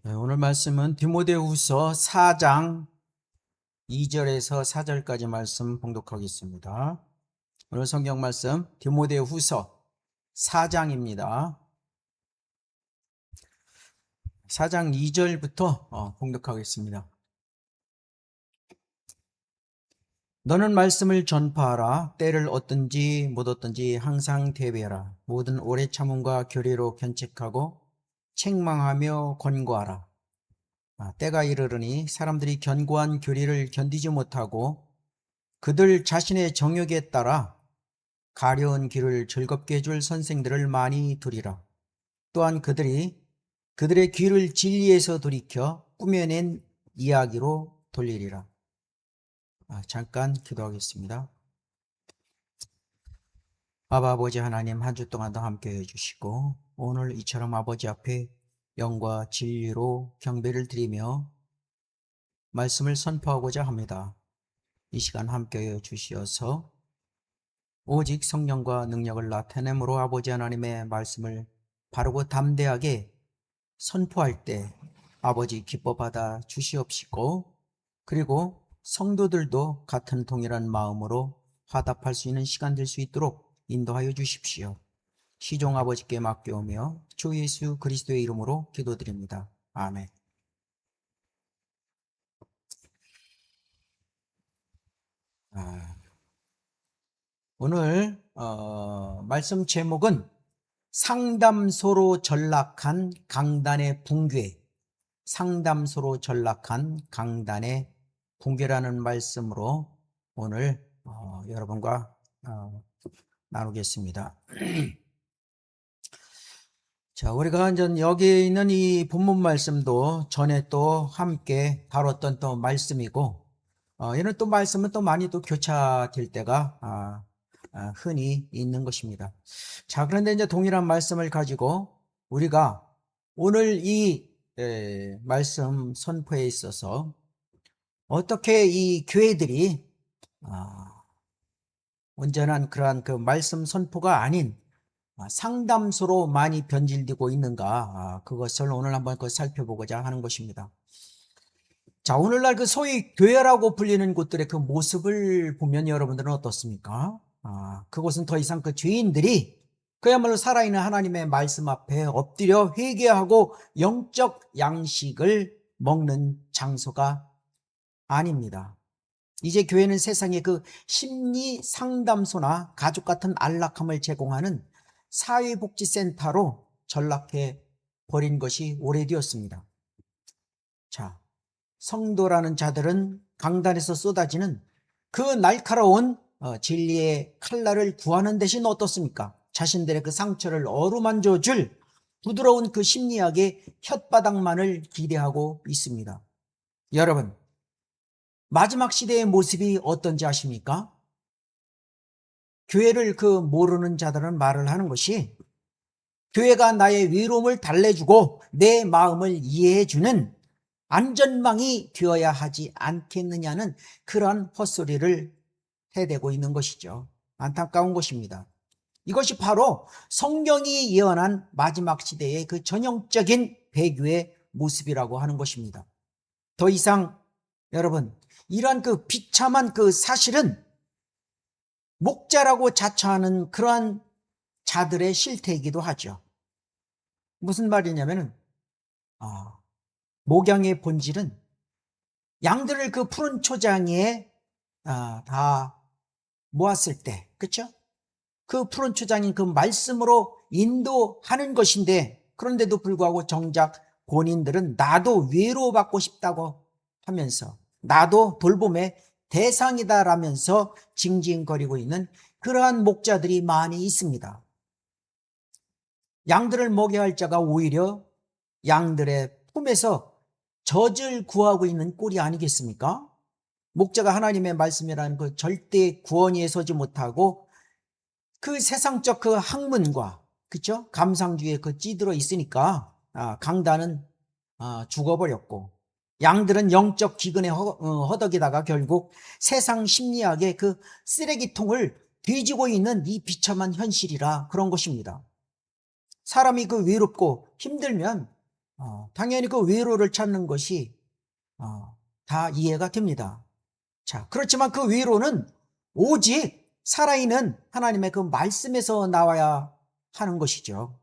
네, 오늘 말씀은 디모데후서 4장 2절에서 4절까지 말씀 봉독하겠습니다. 오늘 성경 말씀 디모데후서 4장입니다. 4장 2절부터 봉독하겠습니다. 너는 말씀을 전파하라. 때를 얻든지 못 얻든지 항상 대비하라. 모든 오래 참음과 교리로 견책하고 책망하며 권고하라. 때가 이르르니 사람들이 견고한 교리를 견디지 못하고 그들 자신의 정욕에 따라 가려운 길을 즐겁게 해줄 선생들을 많이 두리라. 또한 그들의 귀를 진리에서 돌이켜 꾸며낸 이야기로 돌리리라. 잠깐 기도하겠습니다. 아버지 하나님, 한 주 동안도 함께 해주시고 오늘 이처럼 아버지 앞에 영과 진리로 경배를 드리며 말씀을 선포하고자 합니다. 이 시간 함께 해주시어서 오직 성령과 능력을 나타내므로 아버지 하나님의 말씀을 바르고 담대하게 선포할 때 아버지 기뻐 받아 주시옵시고, 그리고 성도들도 같은 동일한 마음으로 화답할 수 있는 시간 될 수 있도록 인도하여 주십시오. 시종 아버지께 맡겨오며 주 예수 그리스도의 이름으로 기도드립니다. 아멘. 오늘 말씀 제목은 상담소로 전락한 강단의 붕괴, 상담소로 전락한 강단의 붕괴라는 말씀으로 오늘 여러분과 나누겠습니다. 자, 우리가 이제 여기 있는 이 본문 말씀도 전에 또 함께 다뤘던 또 말씀이고, 이런 또 말씀은 또 많이 또 교차될 때가 흔히 있는 것입니다. 자, 그런데 이제 동일한 말씀을 가지고 우리가 오늘 이 말씀 선포에 있어서 어떻게 이 교회들이 온전한 그러한 그 말씀 선포가 아닌 상담소로 많이 변질되고 있는가, 그것을 오늘 한번 살펴보고자 하는 것입니다. 자, 오늘날 그 소위 교회라고 불리는 곳들의 그 모습을 보면 여러분들은 어떻습니까? 그곳은 더 이상 그 죄인들이 그야말로 살아있는 하나님의 말씀 앞에 엎드려 회개하고 영적 양식을 먹는 장소가 아닙니다. 이제 교회는 세상의 그 심리 상담소나 가족 같은 안락함을 제공하는 사회복지센터로 전락해 버린 것이 오래되었습니다. 자, 성도라는 자들은 강단에서 쏟아지는 그 날카로운 진리의 칼날을 구하는 대신 어떻습니까? 자신들의 그 상처를 어루만져 줄 부드러운 그 심리학의 혓바닥만을 기대하고 있습니다. 여러분, 마지막 시대의 모습이 어떤지 아십니까? 교회를 그 모르는 자들은 말을 하는 것이 교회가 나의 외로움을 달래주고 내 마음을 이해해주는 안전망이 되어야 하지 않겠느냐는 그러한 헛소리를 해대고 있는 것이죠. 안타까운 것입니다. 이것이 바로 성경이 예언한 마지막 시대의 그 전형적인 배교의 모습이라고 하는 것입니다. 더 이상 여러분, 이러한 그 비참한 그 사실은 목자라고 자처하는 그러한 자들의 실태이기도 하죠. 무슨 말이냐면은 목양의 본질은 양들을 그 푸른 초장에 다 모았을 때, 그렇죠? 그 푸른 초장인 그 말씀으로 인도하는 것인데, 그런데도 불구하고 정작 본인들은 나도 위로받고 싶다고 하면서 나도 돌봄의 대상이다라면서 징징거리고 있는 그러한 목자들이 많이 있습니다. 양들을 먹여야 할 자가 오히려 양들의 품에서 젖을 구하고 있는 꼴이 아니겠습니까? 목자가 하나님의 말씀이라는 그 절대 구원위에 서지 못하고 그 세상적 그 학문과, 그쵸? 감상주의에 그 찌들어 있으니까 강단은 죽어버렸고, 양들은 영적 기근에 허덕이다가 결국 세상 심리학의 그 쓰레기통을 뒤지고 있는 이 비참한 현실이라 그런 것입니다. 사람이 그 외롭고 힘들면 당연히 그 위로를 찾는 것이 다 이해가 됩니다. 자, 그렇지만 그 위로는 오직 살아있는 하나님의 그 말씀에서 나와야 하는 것이죠.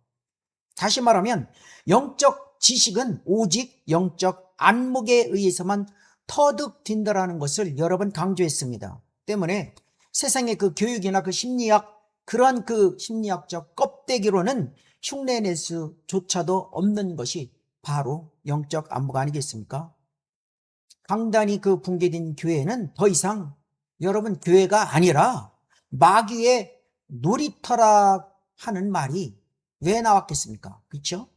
다시 말하면 영적 지식은 오직 영적 안목에 의해서만 터득된다라는 것을 여러 번 강조했습니다. 때문에 세상의 그 교육이나 그 심리학, 그러한 그 심리학적 껍데기로는 흉내낼 수조차도 없는 것이 바로 영적 안목 아니겠습니까? 강단이 그 붕괴된 교회는 더 이상 여러분 교회가 아니라 마귀의 놀이터라 하는 말이 왜 나왔겠습니까? 그렇죠?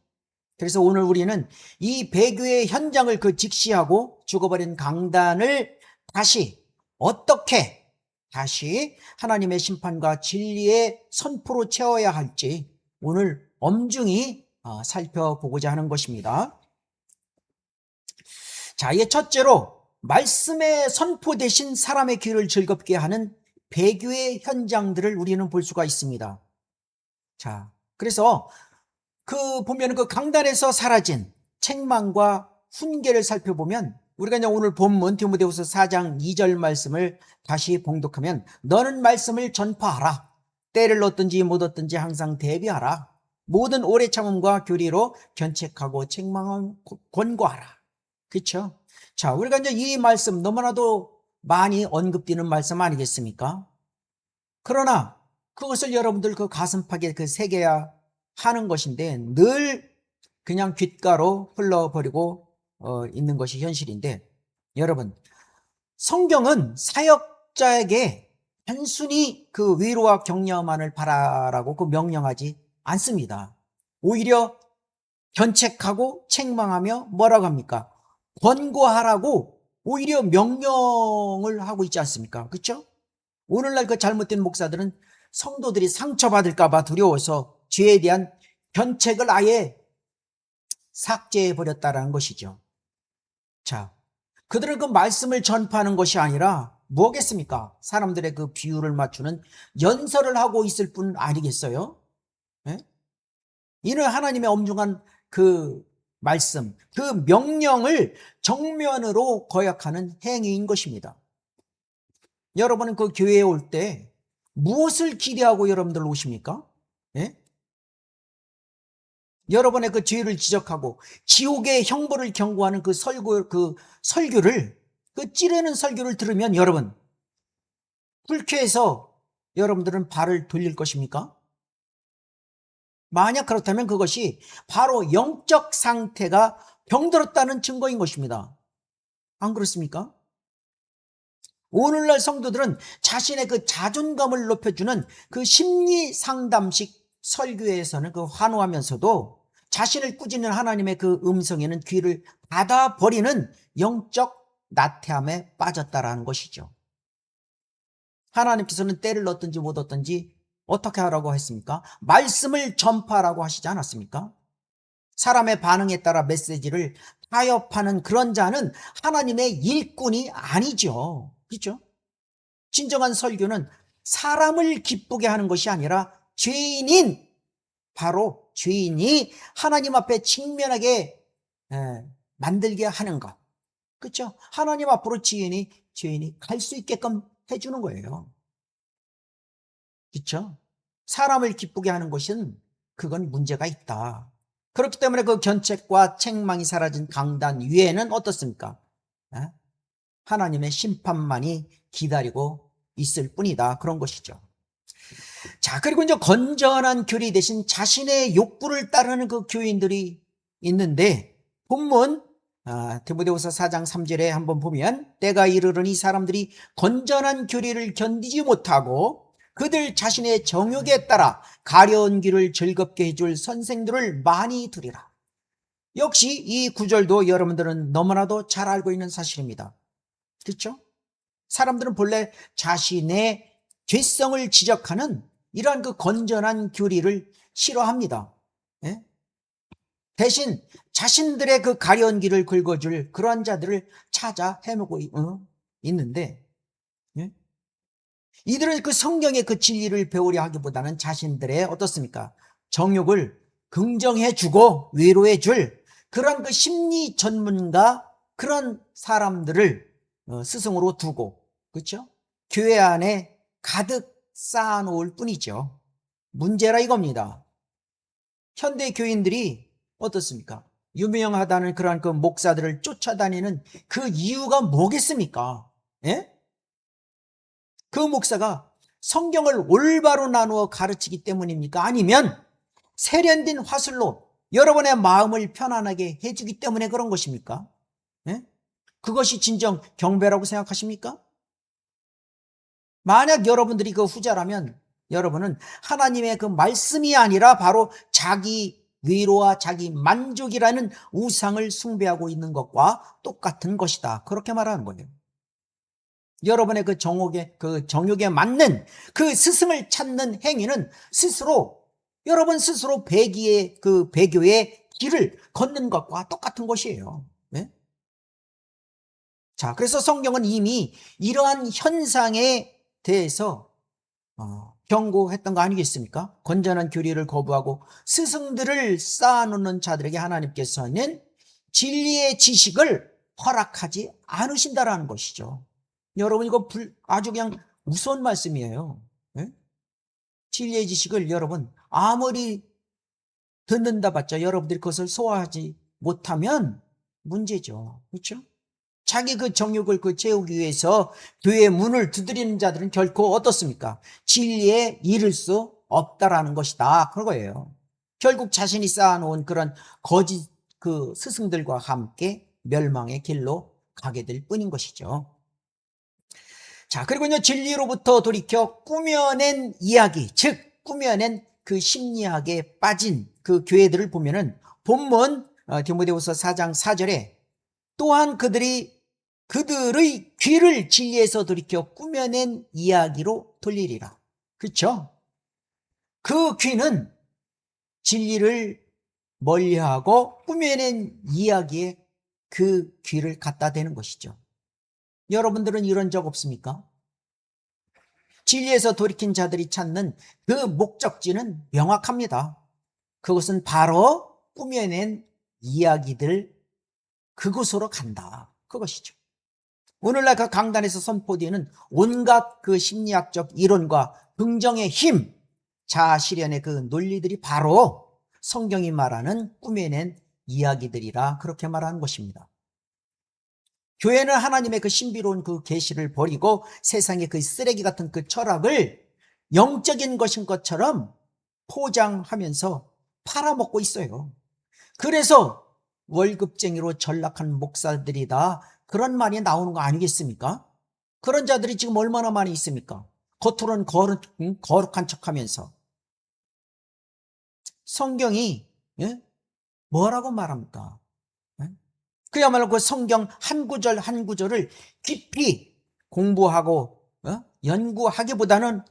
그래서 오늘 우리는 이 배교의 현장을 그 직시하고 죽어버린 강단을 어떻게 다시 하나님의 심판과 진리의 선포로 채워야 할지 오늘 엄중히 살펴보고자 하는 것입니다. 자, 이게 첫째로 말씀의 선포 대신 사람의 귀를 즐겁게 하는 배교의 현장들을 우리는 볼 수가 있습니다. 자, 그래서 보면 그 강단에서 사라진 책망과 훈계를 살펴보면 우리가 이제 오늘 본문 디모데후서 4장 2절 말씀을 다시 봉독하면 너는 말씀을 전파하라. 때를 얻든지 못 얻든지 항상 대비하라. 모든 오래 참음과 교리로 견책하고 책망하고 권고하라. 그렇죠? 자, 우리가 이제 이 말씀 너무나도 많이 언급되는 말씀 아니겠습니까? 그러나 그것을 여러분들 그 가슴팍에 그 새겨야 하는 것인데 늘 그냥 귓가로 흘러버리고 있는 것이 현실인데, 여러분, 성경은 사역자에게 단순히 그 위로와 격려만을 바라라고 그 명령하지 않습니다. 오히려 견책하고 책망하며 뭐라고 합니까? 권고하라고 오히려 명령을 하고 있지 않습니까? 그렇죠? 오늘날 그 잘못된 목사들은 성도들이 상처받을까 봐 두려워서 죄에 대한 견책을 아예 삭제해 버렸다라는 것이죠. 자, 그들은 그 말씀을 전파하는 것이 아니라 뭐겠습니까? 사람들의 그 비율을 맞추는 연설을 하고 있을 뿐 아니겠어요? 예? 이는 하나님의 엄중한 그 말씀, 그 명령을 정면으로 거역하는 행위인 것입니다. 여러분은 그 교회에 올 때 무엇을 기대하고 여러분들 오십니까? 예? 여러분의 그 죄를 지적하고 지옥의 형벌을 경고하는 그 설교를, 그 찌르는 설교를 들으면 여러분, 불쾌해서 여러분들은 발을 돌릴 것입니까? 만약 그렇다면 그것이 바로 영적 상태가 병들었다는 증거인 것입니다. 안 그렇습니까? 오늘날 성도들은 자신의 그 자존감을 높여주는 그 심리 상담식 설교에서는 그 환호하면서도 자신을 꾸짖는 하나님의 그 음성에는 귀를 닫아버리는 영적 나태함에 빠졌다라는 것이죠. 하나님께서는 때를 얻든지 못 얻든지 어떻게 하라고 했습니까? 말씀을 전파하라고 하시지 않았습니까? 사람의 반응에 따라 메시지를 타협하는 그런 자는 하나님의 일꾼이 아니죠. 그렇죠? 진정한 설교는 사람을 기쁘게 하는 것이 아니라 바로 죄인이 하나님 앞에 직면하게 만들게 하는 것. 그렇죠? 하나님 앞으로 죄인이 갈 수 있게끔 해주는 거예요. 그렇죠? 사람을 기쁘게 하는 것은 그건 문제가 있다. 그렇기 때문에 그 견책과 책망이 사라진 강단 위에는 어떻습니까? 하나님의 심판만이 기다리고 있을 뿐이다. 그런 것이죠. 자, 그리고 이제 건전한 교리 대신 자신의 욕구를 따르는 그 교인들이 있는데, 본문 디모데후서 4장 3절에 한번 보면 때가 이르르니 사람들이 건전한 교리를 견디지 못하고 그들 자신의 정욕에 따라 가려운 길을 즐겁게 해줄 선생들을 많이 두리라. 역시 이 구절도 여러분들은 너무나도 잘 알고 있는 사실입니다. 그렇죠? 사람들은 본래 자신의 죄성을 지적하는 이러한 그 건전한 교리를 싫어합니다. 예? 대신 자신들의 그 가려운 길을 긁어줄 그러한 자들을 찾아 헤매고 있는데, 예? 이들은 그 성경의 그 진리를 배우려 하기보다는 자신들의 어떻습니까? 정욕을 긍정해주고 위로해줄 그런 그 심리 전문가 그런 사람들을 스승으로 두고, 그렇죠? 교회 안에 가득 쌓아놓을 뿐이죠. 문제라 이겁니다. 현대 교인들이 어떻습니까? 유명하다는 그러한 그 목사들을 쫓아다니는 그 이유가 뭐겠습니까? 예? 그 목사가 성경을 올바로 나누어 가르치기 때문입니까? 아니면 세련된 화술로 여러분의 마음을 편안하게 해주기 때문에 그런 것입니까? 예? 그것이 진정 경배라고 생각하십니까? 만약 여러분들이 그 후자라면 여러분은 하나님의 그 말씀이 아니라 바로 자기 위로와 자기 만족이라는 우상을 숭배하고 있는 것과 똑같은 것이다. 그렇게 말하는 거예요. 여러분의 그 정욕에 맞는 그 스승을 찾는 행위는 여러분 스스로 배교의 길을 걷는 것과 똑같은 것이에요. 네? 자, 그래서 성경은 이미 이러한 현상에 대해서 경고했던 거 아니겠습니까? 건전한 교리를 거부하고 스승들을 쌓아놓는 자들에게 하나님께서는 진리의 지식을 허락하지 않으신다라는 것이죠. 여러분 이거 아주 그냥 무서운 말씀이에요. 네? 진리의 지식을 여러분 아무리 듣는다 봤자 여러분들이 그것을 소화하지 못하면 문제죠. 그렇죠? 자기 그 정욕을 채우기 위해서 교회의 문을 두드리는 자들은 결코 어떻습니까? 진리에 이를 수 없다라는 것이다. 그거예요. 결국 자신이 쌓아놓은 그런 거짓 그 스승들과 함께 멸망의 길로 가게 될 뿐인 것이죠. 자, 그리고요, 진리로부터 돌이켜 꾸며낸 이야기, 즉, 꾸며낸 그 심리학에 빠진 그 교회들을 보면은 본문 디모데후서 4장 4절에 또한 그들의 귀를 진리에서 돌이켜 꾸며낸 이야기로 돌리리라. 그렇죠? 그 귀는 진리를 멀리하고 꾸며낸 이야기에 그 귀를 갖다 대는 것이죠. 여러분들은 이런 적 없습니까? 진리에서 돌이킨 자들이 찾는 그 목적지는 명확합니다. 그것은 바로 꾸며낸 이야기들 그곳으로 간다. 그것이죠. 오늘날 그 강단에서 선포되는 온갖 그 심리학적 이론과 긍정의 힘, 자아 실현의 그 논리들이 바로 성경이 말하는 꾸며낸 이야기들이라 그렇게 말하는 것입니다. 교회는 하나님의 그 신비로운 그 계시를 버리고 세상의 그 쓰레기 같은 그 철학을 영적인 것인 것처럼 포장하면서 팔아먹고 있어요. 그래서 월급쟁이로 전락한 목사들이다 그런 말이 나오는 거 아니겠습니까? 그런 자들이 지금 얼마나 많이 있습니까? 겉으로는 거룩한 척하면서 성경이 뭐라고 말합니까? 그야말로 그 성경 한 구절 한 구절을 깊이 공부하고 연구하기보다는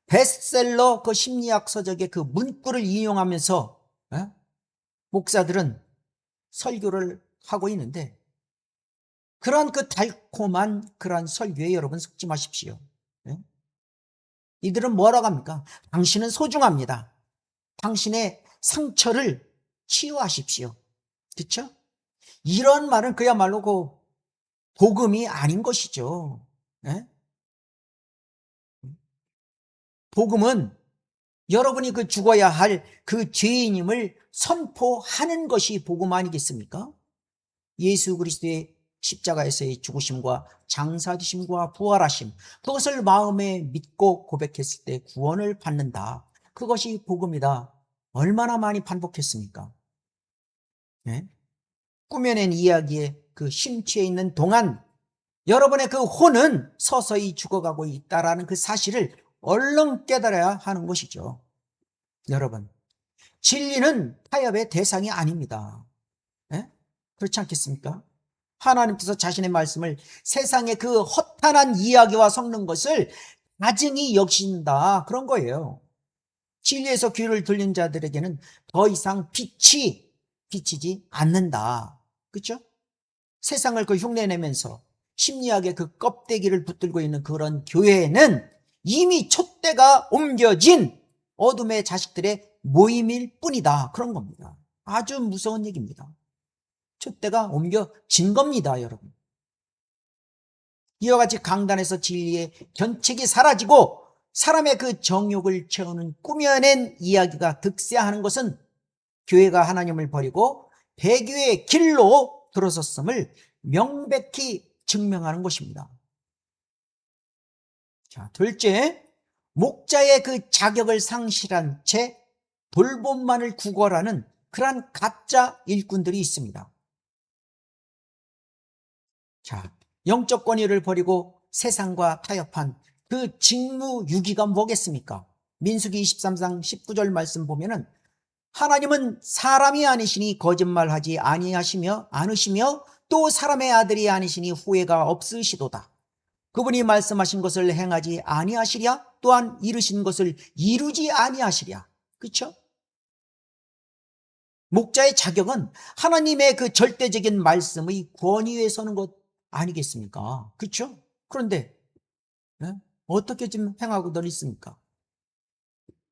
베스트셀러 그 심리학 서적의 그 문구를 이용하면서 목사들은 설교를 하고 있는데 그러한 그 달콤한 그러한 설교에 여러분 속지 마십시오. 이들은 뭐라고 합니까? 당신은 소중합니다. 당신의 상처를 치유하십시오. 그렇죠? 이런 말은 그야말로 그 복음이 아닌 것이죠. 복음은 여러분이 그 죽어야 할 그 죄인임을 선포하는 것이 복음 아니겠습니까? 예수 그리스도의 십자가에서의 죽으심과 장사되심과 부활하심, 그것을 마음에 믿고 고백했을 때 구원을 받는다. 그것이 복음이다. 얼마나 많이 반복했습니까? 꾸며낸 이야기에 그 심취해 있는 동안 여러분의 그 혼은 서서히 죽어가고 있다라는 그 사실을 얼른 깨달아야 하는 것이죠. 여러분, 진리는 타협의 대상이 아닙니다. 그렇지 않겠습니까? 하나님께서 자신의 말씀을 세상의 그 허탄한 이야기와 섞는 것을 가증히 여기신다 그런 거예요. 진리에서 귀를 들린 자들에게는 더 이상 빛이 비치지 않는다. 그렇죠? 세상을 그 흉내내면서 심리학의 그 껍데기를 붙들고 있는 그런 교회에는 이미 촛대가 옮겨진 어둠의 자식들의 모임일 뿐이다. 그런 겁니다. 아주 무서운 얘기입니다. 촛대가 옮겨진 겁니다, 여러분. 이와 같이 강단에서 진리의 견책이 사라지고 사람의 그 정욕을 채우는 꾸며낸 이야기가 득세하는 것은 교회가 하나님을 버리고 배교의 길로 들어섰음을 명백히 증명하는 것입니다. 자, 둘째, 목자의 그 자격을 상실한 채 돌봄만을 구걸하는 그러한 가짜 일꾼들이 있습니다. 자, 영적 권위를 버리고 세상과 타협한 그 직무유기가 뭐겠습니까? 민수기 23장 19절 말씀 보면은 하나님은 사람이 아니시니 거짓말하지 않으시며 또 사람의 아들이 아니시니 후회가 없으시도다. 그분이 말씀하신 것을 행하지 아니하시랴 또한 이루신 것을 이루지 아니하시랴. 그렇죠? 목자의 자격은 하나님의 그 절대적인 말씀의 권위에 서는 것 아니겠습니까? 그렇죠? 그런데 어떻게 지금 행하고들 있습니까?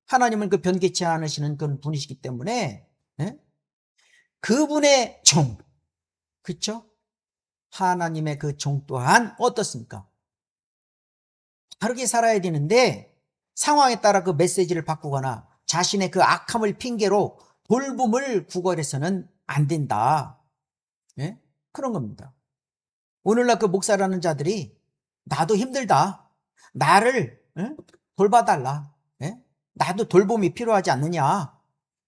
하나님은 그 변개치 않으시는 그런 분이시기 때문에 그분의 종, 그렇죠? 하나님의 그 종 또한 어떻습니까? 다르게 살아야 되는데 상황에 따라 그 메시지를 바꾸거나 자신의 그 악함을 핑계로 돌봄을 구걸해서는 안 된다. 그런 겁니다. 오늘날 그 목사라는 자들이 나도 힘들다. 나를 돌봐달라. 나도 돌봄이 필요하지 않느냐.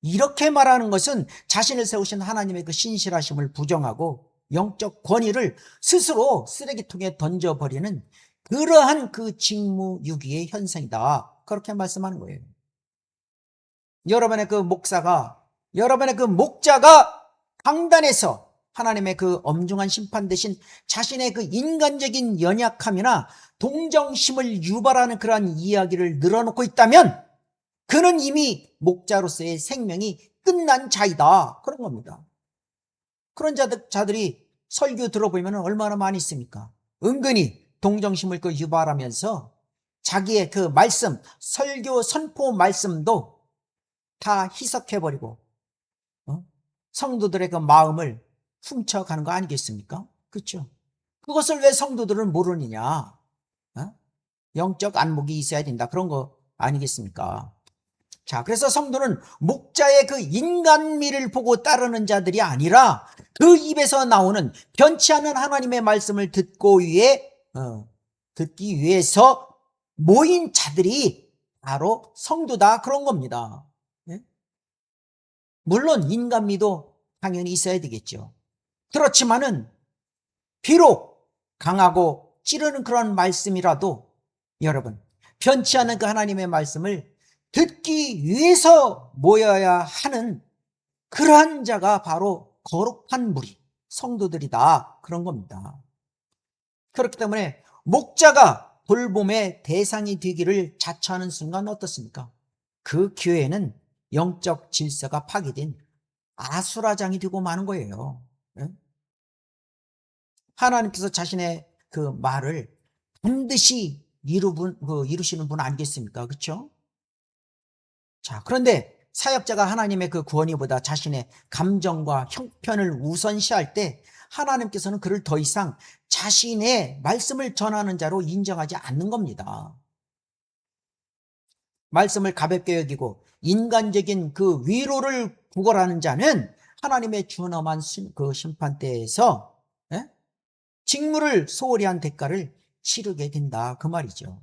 이렇게 말하는 것은 자신을 세우신 하나님의 그 신실하심을 부정하고 영적 권위를 스스로 쓰레기통에 던져버리는 그러한 그 직무유기의 현상이다. 그렇게 말씀하는 거예요. 여러분의 그 목자가 강단에서 하나님의 그 엄중한 심판 대신 자신의 그 인간적인 연약함이나 동정심을 유발하는 그러한 이야기를 늘어놓고 있다면 그는 이미 목자로서의 생명이 끝난 자이다. 그런 겁니다. 그런 자들이 설교 들어보면 얼마나 많이 있습니까? 은근히 동정심을 그 유발하면서 자기의 그 말씀, 설교 선포 말씀도 다 희석해버리고 성도들의 그 마음을 훔쳐가는 거 아니겠습니까? 그렇죠? 그것을 왜 성도들은 모르느냐? 영적 안목이 있어야 된다. 그런 거 아니겠습니까? 자, 그래서 성도는 목자의 그 인간미를 보고 따르는 자들이 아니라 그 입에서 나오는 변치 않는 하나님의 말씀을 듣기 위해서 모인 자들이 바로 성도다. 그런 겁니다. 물론 인간미도 당연히 있어야 되겠죠. 그렇지만은 비록 강하고 찌르는 그런 말씀이라도 여러분 변치 않은 그 하나님의 말씀을 듣기 위해서 모여야 하는 그러한 자가 바로 거룩한 무리 성도들이다. 그런 겁니다. 그렇기 때문에 목자가 돌봄의 대상이 되기를 자처하는 순간 어떻습니까? 그 교회는 영적 질서가 파괴된 아수라장이 되고 마는 거예요. 하나님께서 자신의 그 말을 반드시 이루시는 분 아니겠습니까? 그렇죠? 자, 그런데 사역자가 하나님의 그 구원이보다 자신의 감정과 형편을 우선시할 때 하나님께서는 그를 더 이상 자신의 말씀을 전하는 자로 인정하지 않는 겁니다. 말씀을 가볍게 여기고 인간적인 그 위로를 구걸하는 자는 하나님의 준엄한 그 심판대에서 직무를 소홀히 한 대가를 치르게 된다. 그 말이죠.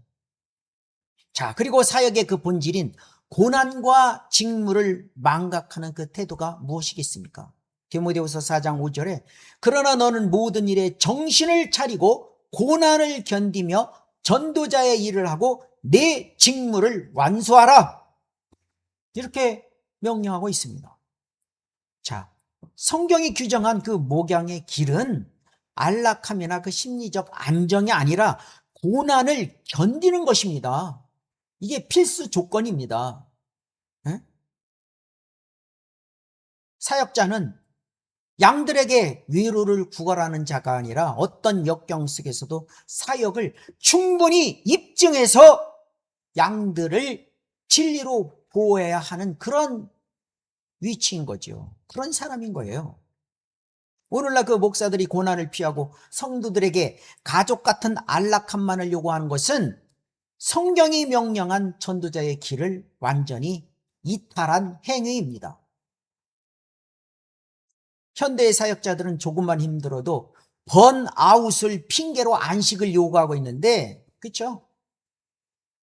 자, 그리고 사역의 그 본질인 고난과 직무를 망각하는 그 태도가 무엇이겠습니까? 디모데후서 4장 5절에 그러나 너는 모든 일에 정신을 차리고 고난을 견디며 전도자의 일을 하고 내 직무를 완수하라. 이렇게 명령하고 있습니다. 자, 성경이 규정한 그 목양의 길은 안락함이나 그 심리적 안정이 아니라 고난을 견디는 것입니다. 이게 필수 조건입니다. 사역자는 양들에게 위로를 구걸하는 자가 아니라 어떤 역경 속에서도 사역을 충분히 입증해서 양들을 진리로 보호해야 하는 그런 위치인 거죠. 그런 사람인 거예요. 오늘날 그 목사들이 고난을 피하고 성도들에게 가족 같은 안락함만을 요구하는 것은 성경이 명령한 전도자의 길을 완전히 이탈한 행위입니다. 현대의 사역자들은 조금만 힘들어도 번아웃을 핑계로 안식을 요구하고 있는데, 그렇죠?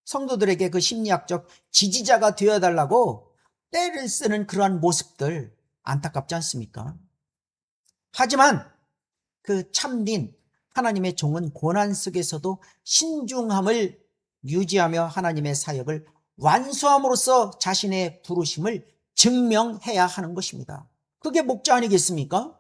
성도들에게 그 심리학적 지지자가 되어달라고 떼를 쓰는 그러한 모습들 안타깝지 않습니까? 하지만 그 참된 하나님의 종은 고난 속에서도 신중함을 유지하며 하나님의 사역을 완수함으로써 자신의 부르심을 증명해야 하는 것입니다. 그게 목자 아니겠습니까?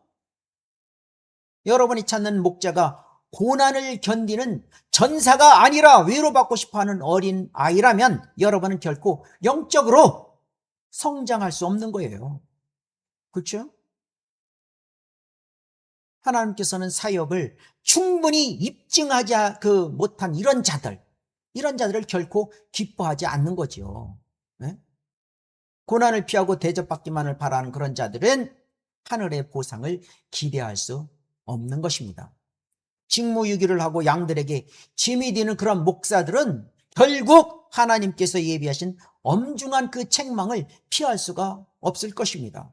여러분이 찾는 목자가 고난을 견디는 전사가 아니라 위로받고 싶어하는 어린 아이라면 여러분은 결코 영적으로 성장할 수 없는 거예요. 그렇죠? 하나님께서는 사역을 충분히 입증하지 못한 이런 자들을 결코 기뻐하지 않는 거죠. 네? 고난을 피하고 대접받기만을 바라는 그런 자들은 하늘의 보상을 기대할 수 없는 것입니다. 직무유기를 하고 양들에게 짐이 되는 그런 목사들은 결국 하나님께서 예비하신 엄중한 그 책망을 피할 수가 없을 것입니다.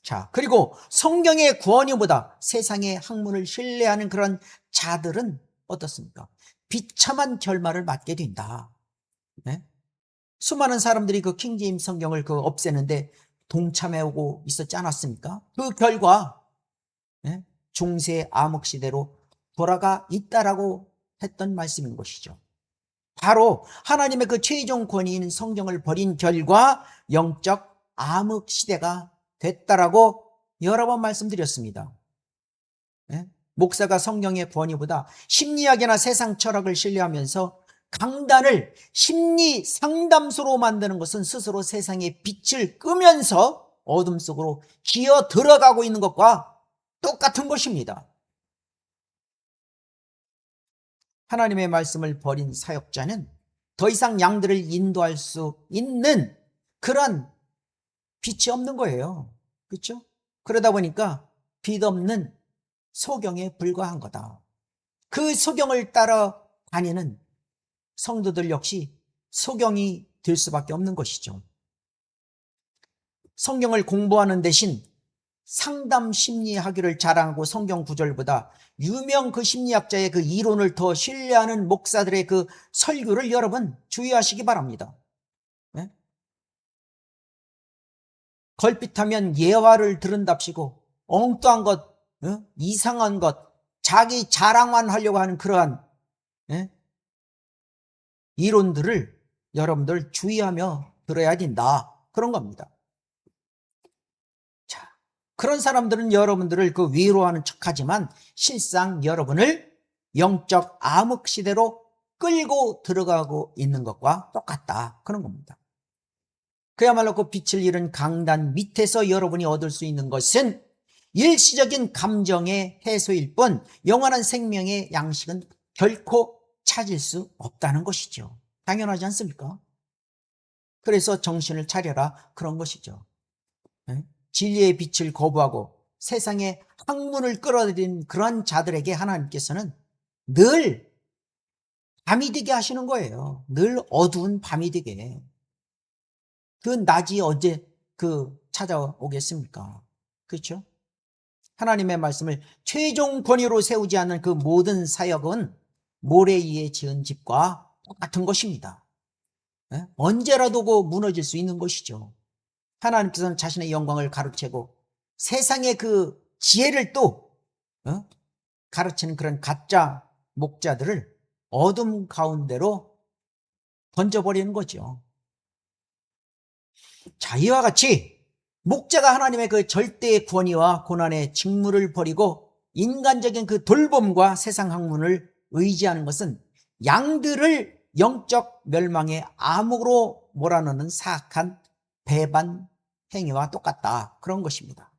자, 그리고 성경의 구원이보다 세상의 학문을 신뢰하는 그런 자들은 어떻습니까? 비참한 결말을 맞게 된다. 네? 수많은 사람들이 그 킹제임스 성경을 없애는데 동참해오고 있었지 않았습니까? 그 결과 네? 중세 암흑 시대로 돌아가 있다라고 했던 말씀인 것이죠. 바로 하나님의 그 최종 권위인 성경을 버린 결과 영적 암흑 시대가 됐다라고 여러 번 말씀드렸습니다. 네? 목사가 성경의 권위보다 심리학이나 세상 철학을 신뢰하면서 강단을 심리 상담소로 만드는 것은 스스로 세상의 빛을 끄면서 어둠 속으로 기어 들어가고 있는 것과 똑같은 것입니다. 하나님의 말씀을 버린 사역자는 더 이상 양들을 인도할 수 있는 그런 빛이 없는 거예요. 그렇죠? 그러다 보니까 빛 없는 소경에 불과한 거다. 그 소경을 따라 다니는 성도들 역시 소경이 될 수밖에 없는 것이죠. 성경을 공부하는 대신 상담 심리학을 자랑하고 성경 구절보다 유명 그 심리학자의 그 이론을 더 신뢰하는 목사들의 그 설교를 여러분 주의하시기 바랍니다. 네? 걸핏하면 예화를 들은답시고 엉뚱한 것, 이상한 것, 자기 자랑만 하려고 하는 그러한 이론들을 여러분들 주의하며 들어야 된다. 그런 겁니다. 자, 그런 사람들은 여러분들을 그 위로하는 척하지만 실상 여러분을 영적 암흑 시대로 끌고 들어가고 있는 것과 똑같다. 그런 겁니다. 그야말로 그 빛을 잃은 강단 밑에서 여러분이 얻을 수 있는 것은 일시적인 감정의 해소일 뿐 영원한 생명의 양식은 결코 찾을 수 없다는 것이죠. 당연하지 않습니까? 그래서 정신을 차려라 그런 것이죠. 진리의 빛을 거부하고 세상의 학문을 끌어들인 그런 자들에게 하나님께서는 늘 밤이 되게 하시는 거예요. 늘 어두운 밤이 되게. 그 낮이 언제 찾아오겠습니까? 그렇죠? 하나님의 말씀을 최종 권위로 세우지 않는 그 모든 사역은 모래 위에 지은 집과 똑같은 것입니다. 언제라도 무너질 수 있는 것이죠. 하나님께서는 자신의 영광을 가르치고 세상의 그 지혜를 또 가르치는 그런 가짜 목자들을 어둠 가운데로 던져버리는 거죠. 자, 이와 같이 목자가 하나님의 그 절대의 권위와 고난의 직무를 버리고 인간적인 그 돌봄과 세상 학문을 의지하는 것은 양들을 영적 멸망의 암흑으로 몰아넣는 사악한 배반 행위와 똑같다. 그런 것입니다.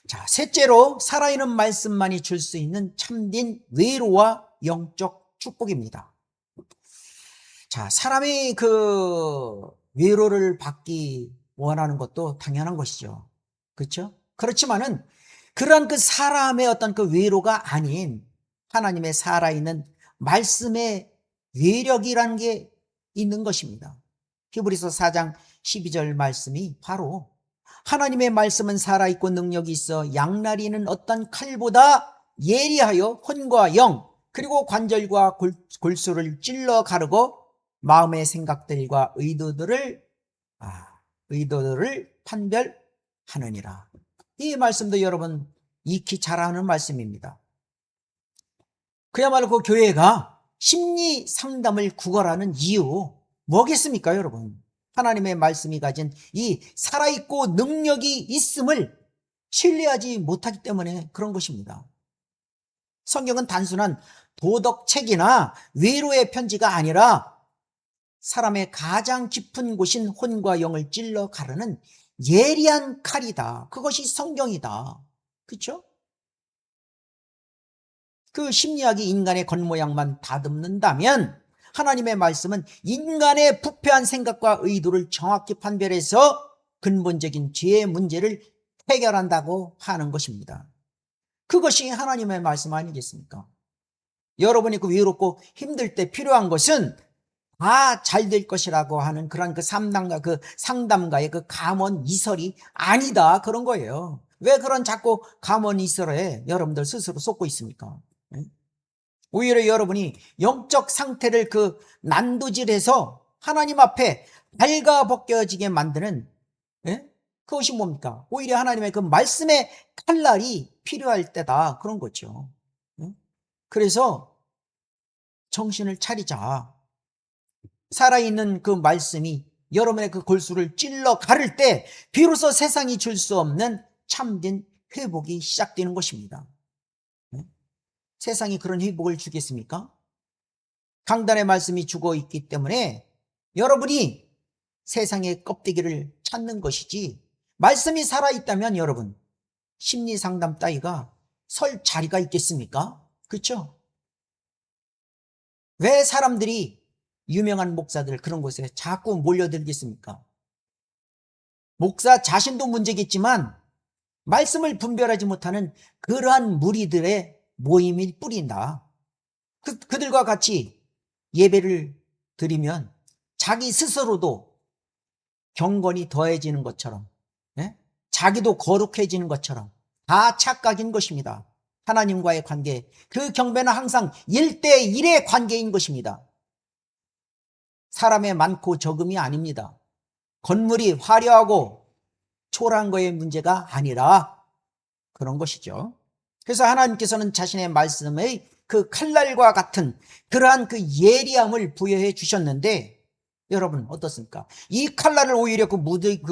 자, 셋째로 살아있는 말씀만이 줄 수 있는 참된 외로와 영적 축복입니다. 자, 사람이 그 위로를 받기 원하는 것도 당연한 것이죠. 그렇죠? 그렇지만은 그러한 그 사람의 어떤 그 외로가 아닌 하나님의 살아있는 말씀의 외력이라는 게 있는 것입니다. 히브리서 4장 12절 말씀이 바로 하나님의 말씀은 살아있고 능력이 있어 양날이는 어떤 칼보다 예리하여 혼과 영 그리고 관절과 골수를 찔러 가르고 마음의 생각들과 의도들을 판별하느니라. 이 말씀도 여러분 익히 잘 아는 말씀입니다. 그야말로 그 교회가 심리 상담을 구걸하는 이유 뭐겠습니까, 여러분? 하나님의 말씀이 가진 이 살아있고 능력이 있음을 신뢰하지 못하기 때문에 그런 것입니다. 성경은 단순한 도덕책이나 외로의 편지가 아니라 사람의 가장 깊은 곳인 혼과 영을 찔러 가르는 예리한 칼이다. 그것이 성경이다. 그렇죠? 그 심리학이 인간의 겉모양만 다듬는다면 하나님의 말씀은 인간의 부패한 생각과 의도를 정확히 판별해서 근본적인 죄의 문제를 해결한다고 하는 것입니다. 그것이 하나님의 말씀 아니겠습니까? 여러분이 그 외롭고 힘들 때 필요한 것은 다 잘 될 것이라고 하는 그런 그 상담가의 그 감언 이설이 아니다, 그런 거예요. 왜 그런 자꾸 감언 이설에 여러분들 스스로 쏟고 있습니까? 오히려 여러분이 영적 상태를 그 난도질해서 하나님 앞에 발가벗겨지게 만드는, 그것이 뭡니까? 오히려 하나님의 그 말씀의 칼날이 필요할 때다, 그런 거죠. 그래서 정신을 차리자. 살아있는 그 말씀이 여러분의 그 골수를 찔러 가를 때 비로소 세상이 줄 수 없는 참된 회복이 시작되는 것입니다. 세상이 그런 회복을 주겠습니까? 강단의 말씀이 죽어 있기 때문에 여러분이 세상의 껍데기를 찾는 것이지, 말씀이 살아있다면 여러분 심리상담 따위가 설 자리가 있겠습니까? 그렇죠? 왜 사람들이 유명한 목사들 그런 곳에 자꾸 몰려들겠습니까? 목사 자신도 문제겠지만 말씀을 분별하지 못하는 그러한 무리들의 모임일 뿐이다. 그들과 같이 예배를 드리면 자기 스스로도 경건이 더해지는 것처럼, 자기도 거룩해지는 것처럼 다 착각인 것입니다. 하나님과의 관계, 그 경배는 항상 1대1의 관계인 것입니다. 사람의 많고 적음이 아닙니다. 건물이 화려하고 초라한 거의 문제가 아니라 그런 것이죠. 그래서 하나님께서는 자신의 말씀의 그 칼날과 같은 그러한 그 예리함을 부여해 주셨는데, 여러분 어떻습니까? 이 칼날을 오히려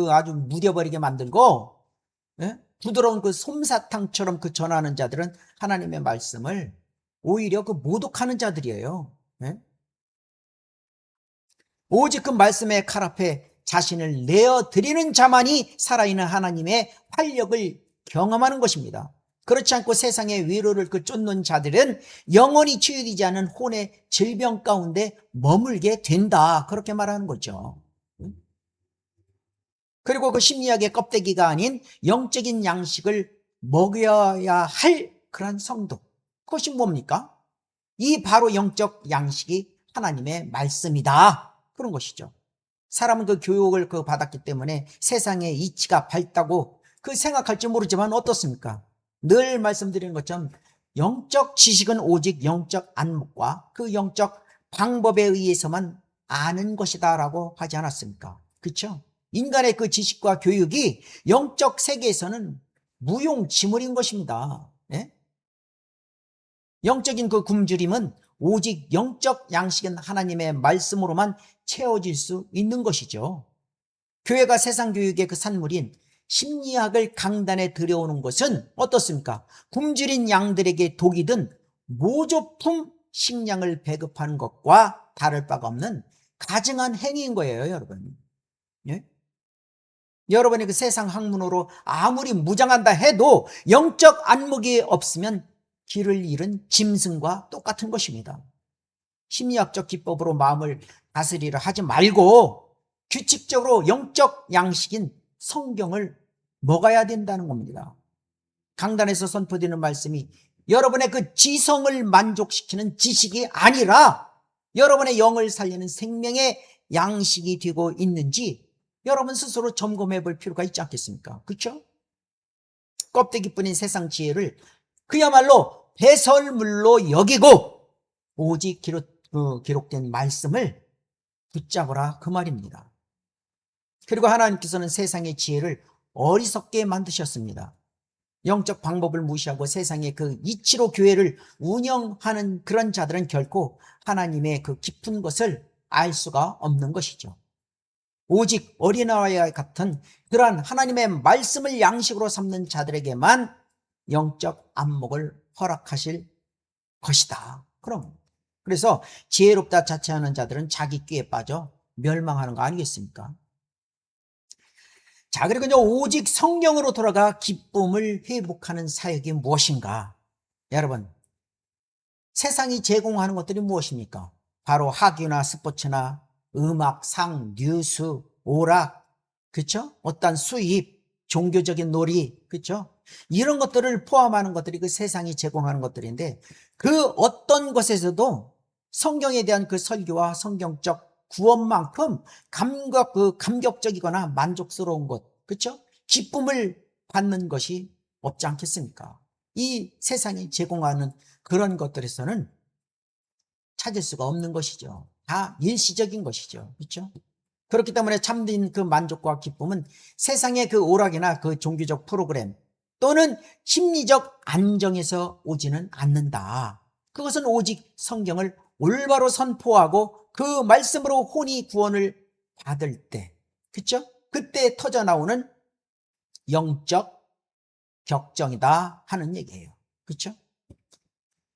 아주 무뎌버리게 만들고, 부드러운 그 솜사탕처럼 그 전하는 자들은 하나님의 말씀을 오히려 그 모독하는 자들이에요. 오직 그 말씀의 칼 앞에 자신을 내어드리는 자만이 살아있는 하나님의 활력을 경험하는 것입니다. 그렇지 않고 세상의 위로를 그 쫓는 자들은 영원히 치유되지 않은 혼의 질병 가운데 머물게 된다, 그렇게 말하는 거죠. 그리고 그 심리학의 껍데기가 아닌 영적인 양식을 먹여야 할 그런 성도, 그것이 뭡니까? 이 바로 영적 양식이 하나님의 말씀이다, 그런 것이죠. 사람은 그 교육을 받았기 때문에 세상의 이치가 밝다고 생각할지 모르지만 어떻습니까? 늘 말씀드리는 것처럼 영적 지식은 오직 영적 안목과 그 영적 방법에 의해서만 아는 것이다 라고 하지 않았습니까? 그렇죠? 인간의 그 지식과 교육이 영적 세계에서는 무용지물인 것입니다. 영적인 그 굶주림은 오직 영적 양식인 하나님의 말씀으로만 채워질 수 있는 것이죠. 교회가 세상 교육의 그 산물인 심리학을 강단에 들여오는 것은 어떻습니까? 굶주린 양들에게 독이 든 모조품 식량을 배급하는 것과 다를 바가 없는 가증한 행위인 거예요, 여러분. 여러분이 그 세상 학문으로 아무리 무장한다 해도 영적 안목이 없으면 길을 잃은 짐승과 똑같은 것입니다. 심리학적 기법으로 마음을 다스리려 하지 말고 규칙적으로 영적 양식인 성경을 먹어야 된다는 겁니다. 강단에서 선포되는 말씀이 여러분의 그 지성을 만족시키는 지식이 아니라 여러분의 영을 살리는 생명의 양식이 되고 있는지 여러분 스스로 점검해 볼 필요가 있지 않겠습니까? 그렇죠? 껍데기뿐인 세상 지혜를 그야말로 배설물로 여기고 오직 기록된 말씀을 붙잡으라 그 말입니다. 그리고 하나님께서는 세상의 지혜를 어리석게 만드셨습니다. 영적 방법을 무시하고 세상의 그 이치로 교회를 운영하는 그런 자들은 결코 하나님의 그 깊은 것을 알 수가 없는 것이죠. 오직 어린아이와 같은 그러한 하나님의 말씀을 양식으로 삼는 자들에게만 영적 안목을 허락하실 것이다. 그래서 지혜롭다 자처하는 자들은 자기 끼에 빠져 멸망하는 거 아니겠습니까? 자, 그리고 이제 오직 성경으로 돌아가 기쁨을 회복하는 사역이 무엇인가? 여러분, 세상이 제공하는 것들이 무엇입니까? 바로 학위나 스포츠나 음악, 상, 뉴스, 오락, 그렇죠? 어떤 수입, 종교적인 놀이, 그렇죠? 이런 것들을 포함하는 것들이 그 세상이 제공하는 것들인데 그 어떤 것에서도 성경에 대한 그 설교와 성경적 구원만큼 감격적이거나 만족스러운 것, 그렇죠? 기쁨을 받는 것이 없지 않겠습니까? 이 세상이 제공하는 그런 것들에서는 찾을 수가 없는 것이죠. 다 일시적인 것이죠. 그렇죠? 그렇기 때문에 참된 그 만족과 기쁨은 세상의 그 오락이나 그 종교적 프로그램 또는 심리적 안정에서 오지는 않는다. 그것은 오직 성경을 올바로 선포하고 그 말씀으로 혼이 구원을 받을 때, 그렇죠? 그때 터져 나오는 영적 격정이다 하는 얘기예요. 그렇죠?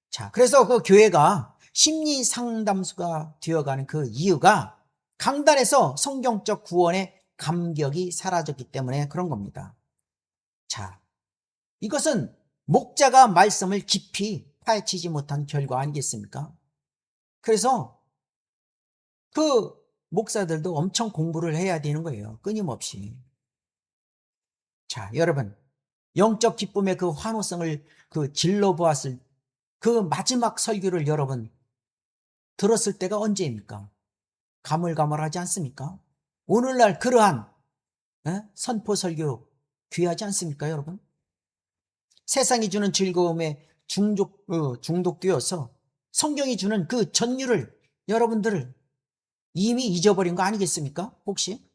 자, 그래서 그 교회가 심리 상담소가 되어가는 그 이유가 강단에서 성경적 구원의 감격이 사라졌기 때문에 그런 겁니다. 자, 이것은 목자가 말씀을 깊이 파헤치지 못한 결과 아니겠습니까? 그래서 그 목사들도 엄청 공부를 해야 되는 거예요. 끊임없이. 자, 여러분, 영적 기쁨의 그 환호성을 질러보았을 그 마지막 설교를 여러분 들었을 때가 언제입니까? 가물가물하지 않습니까? 오늘날 그러한 선포 설교 귀하지 않습니까, 여러분? 세상이 주는 즐거움에 중독되어서 성경이 주는 그 전율을 여러분들을 이미 잊어버린 거 아니겠습니까? 혹시?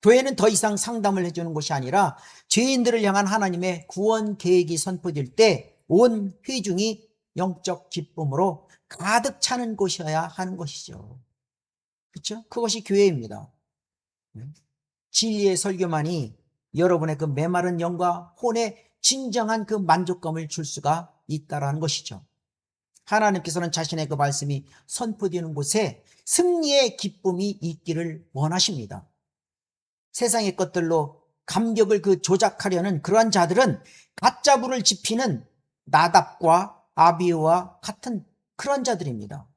교회는 더 이상 상담을 해주는 곳이 아니라 죄인들을 향한 하나님의 구원 계획이 선포될 때 온 회중이 영적 기쁨으로 가득 차는 곳이어야 하는 것이죠. 그렇죠? 그것이 교회입니다. 진리의 설교만이 여러분의 그 메마른 영과 혼에 진정한 그 만족감을 줄 수가 있다라는 것이죠. 하나님께서는 자신의 그 말씀이 선포되는 곳에 승리의 기쁨이 있기를 원하십니다. 세상의 것들로 감격을 조작하려는 그러한 자들은 가짜부를 지피는 나답과 아비후와 같은 그런 자들입니다.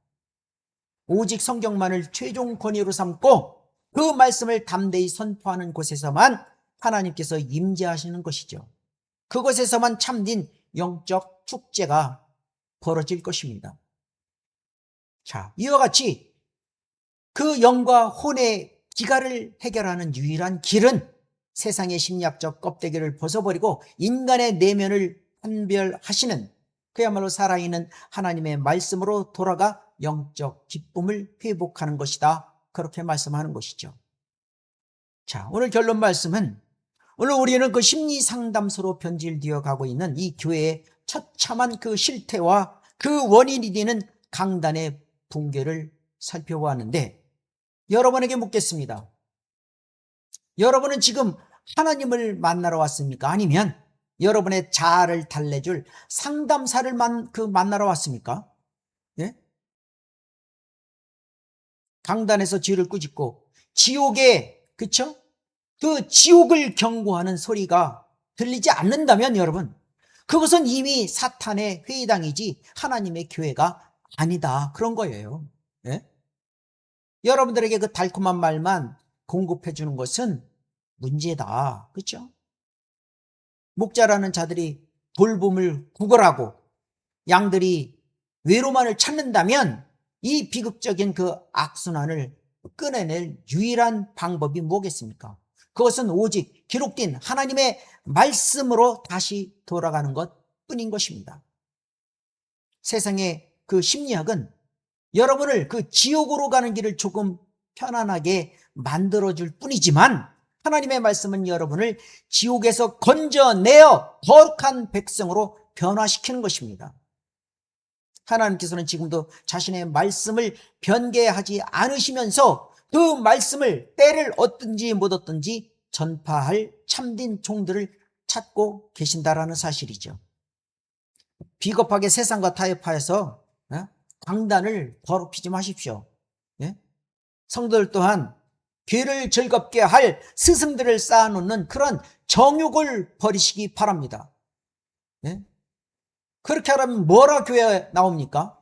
오직 성경만을 최종 권위로 삼고 그 말씀을 담대히 선포하는 곳에서만 하나님께서 임재하시는 것이죠. 그곳에서만 참된 영적 축제가 벌어질 것입니다. 자, 이와 같이 그 영과 혼의 기갈을 해결하는 유일한 길은 세상의 심리학적 껍데기를 벗어버리고 인간의 내면을 판별하시는 그야말로 살아있는 하나님의 말씀으로 돌아가 영적 기쁨을 회복하는 것이다. 그렇게 말씀하는 것이죠. 자, 오늘 결론 말씀은 오늘 우리는 그 심리 상담소로 변질되어 가고 있는 이 교회의 처참한 그 실태와 그 원인이 되는 강단의 붕괴를 살펴보았는데 여러분에게 묻겠습니다. 여러분은 지금 하나님을 만나러 왔습니까? 아니면 여러분의 자아를 달래줄 상담사를 만나러 왔습니까? 예? 강단에서 죄를 꾸짖고 지옥에, 그쵸? 그 지옥을 경고하는 소리가 들리지 않는다면 여러분, 그것은 이미 사탄의 회의당이지 하나님의 교회가 아니다. 그런 거예요. 예? 여러분들에게 그 달콤한 말만 공급해 주는 것은 문제다. 그렇죠? 목자라는 자들이 돌봄을 구걸하고 양들이 외로움을 찾는다면 이 비극적인 그 악순환을 끊어낼 유일한 방법이 뭐겠습니까? 그것은 오직 기록된 하나님의 말씀으로 다시 돌아가는 것 뿐인 것입니다. 세상의 그 심리학은 여러분을 그 지옥으로 가는 길을 조금 편안하게 만들어줄 뿐이지만 하나님의 말씀은 여러분을 지옥에서 건져내어 거룩한 백성으로 변화시키는 것입니다. 하나님께서는 지금도 자신의 말씀을 변개하지 않으시면서 그 말씀을 때를 얻든지 못 얻든지 전파할 참된 종들을 찾고 계신다라는 사실이죠. 비겁하게 세상과 타협하여서 강단을 더럽히지 마십시오. 성도들 또한 귀를 즐겁게 할 스승들을 쌓아놓는 그런 정욕을 버리시기 바랍니다. 그렇게 하려면 뭐라 교회에 나옵니까?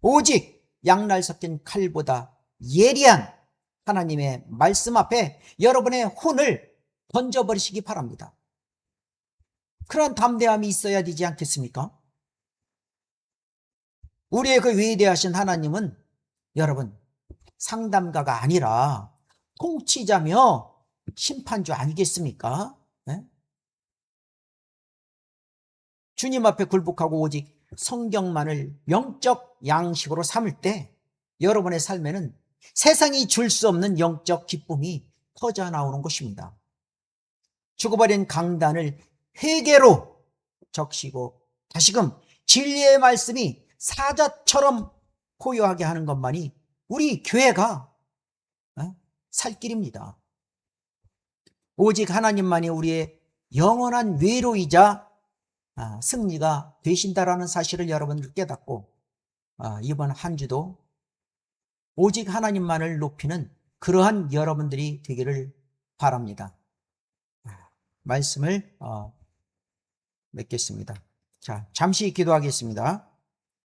오직 양날 섞인 칼보다 예리한 하나님의 말씀 앞에 여러분의 혼을 던져버리시기 바랍니다. 그런 담대함이 있어야 되지 않겠습니까? 우리의 그 위대하신 하나님은 여러분 상담가가 아니라 통치자며 심판주 아니겠습니까? 주님 앞에 굴복하고 오직 성경만을 영적 양식으로 삼을 때 여러분의 삶에는 세상이 줄 수 없는 영적 기쁨이 터져나오는 것입니다. 죽어버린 강단을 회개로 적시고 다시금 진리의 말씀이 사자처럼 포효하게 하는 것만이 우리 교회가 살 길입니다. 오직 하나님만이 우리의 영원한 외로이자 승리가 되신다라는 사실을 여러분들 깨닫고 이번 한 주도 오직 하나님만을 높이는 그러한 여러분들이 되기를 바랍니다. 말씀을 맺겠습니다. 자, 잠시 기도하겠습니다.